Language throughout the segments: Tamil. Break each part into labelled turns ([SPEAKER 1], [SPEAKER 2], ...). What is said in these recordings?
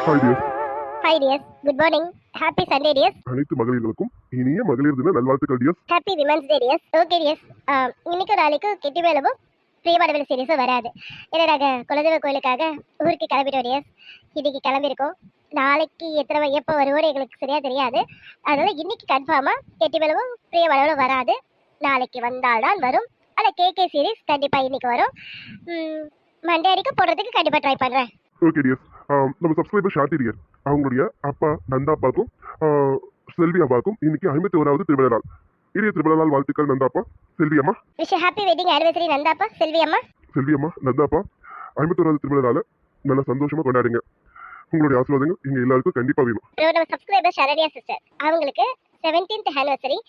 [SPEAKER 1] Hi dears.
[SPEAKER 2] Hi dears, good morning. Happy Sunday dears.
[SPEAKER 1] அனைத்து மகளிர்களுக்கும் இனிய மகளிர் தின நல்வாழ்த்துக்கள் dears.
[SPEAKER 2] Happy women's day dears. Okay dears, இன்னைக்கு நாளைக்கு கெட்டி மேலவும் பிரியமானவள் சீரியஸும் வராது. ஏன்னா நாங்கள் குலதெய்வ கோயிலுக்காக ஊருக்கு கிளம்பிட்டோம் டியர்ஸ். இன்னைக்கு கிளம்பியிருக்கோம். நாளைக்கு எப்போ வருவோன்னு எங்களுக்கு சரியாக தெரியாது. அதனால் இன்னைக்கு கன்ஃபார்மாக கெட்டி மேலவும் பிரியமானவளும் வராது. நாளைக்கு வந்தால்தான் வரும். ஆனால் கேகே சீரீஸ் கண்டிப்பாக இன்னைக்கு வரும். மண்டே அடிக்க போடுறதுக்கு கண்டிப்பாக ட்ரை பண்ணுறேன்.
[SPEAKER 1] Okay tears. நம்ம சப்ஸ்கிரைபர் ஷார்த்தி டியர் அவங்களுடைய அப்பா நந்தாப்பாக்கும் செல்வி அப்பாக்கும் இன்னைக்கு 51வது திருமண நாள். இனிய திருமண நாள் வாழ்த்துக்கள் நந்தாப்பா, செல்வி அம்மா.
[SPEAKER 2] விஷ் ஹாப்பி வெட்டிங் ஆனிவர்சரி நந்தாப்பா, செல்வி அம்மா.
[SPEAKER 1] செல்வி அம்மா, நந்தாப்பா 51வது திருமண நாளை நல்லா சந்தோஷமா கொண்டாடுங்க. உங்களுடைய ஆசீர்வாதங்கள் எங்க எல்லாருக்கும் கண்டிப்பா வேணும்.
[SPEAKER 2] நம்ம சப்ஸ்கிரைபர் சரண்யா சிஸ்டர் அவங்களுக்கு 17th ஆனிவர்சரி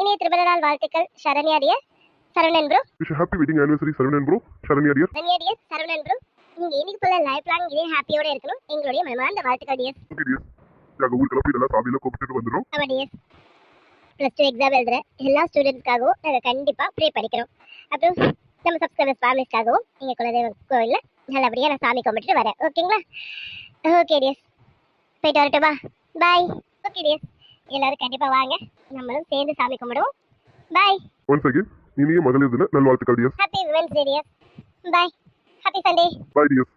[SPEAKER 2] இனிய திருமண நாள் வாழ்த்துக்கள் Saranya dear. Saravanan bro,
[SPEAKER 1] wish happy wedding anniversary Saravanan bro, Saranya dear.
[SPEAKER 2] Saranya dear, Saravanan bro. நீங்க இன்னைக்கு போல லைஃப் லாங் இதே ஹாப்பியோட இருக்கணும். எங்களுடைய மனமார்ந்த வாழ்த்துக்கள் டியர்.
[SPEAKER 1] Okay dear. நாங்க ஊருக்கு போய் நல்லா சாமியில கூப்பிட்டுட்டு வந்துடுறோம்.
[SPEAKER 2] ஆமா டியர். +2 எக்ஸாம் எழுதுற எல்லா ஸ்டூடெண்ட்ஸ்க்காகவும் நாங்கள் கண்டிப்பாக ப்ரே படிக்கிறோம். அப்புறம் நம்ம சப்ஸ்கிரைபர்ஸ் ஃபேமிலிஸ்க்காகவும் எங்கள் குலதெய்வ கோயிலில் நல்லபடியாக நான் சாமி கும்பிட்டுட்டு வரேன். ஓகேங்களா? ஓகே டியர்ஸ், போயிட்டு வரட்டுமா? பாய். ஓகே டியர்ஸ், எல்லாரும் கண்டிப்பாக வாங்க, நம்மளும் சேர்ந்து சாமி கும்பிடுவோம். பாய்.
[SPEAKER 1] ஒன்ஸ் அகைன் இனிய மகளிர் தின நல்வாழ்த்துக்கள் dears.
[SPEAKER 2] Happy women's day dears. Bye. Happy Sunday.
[SPEAKER 1] Bye tears.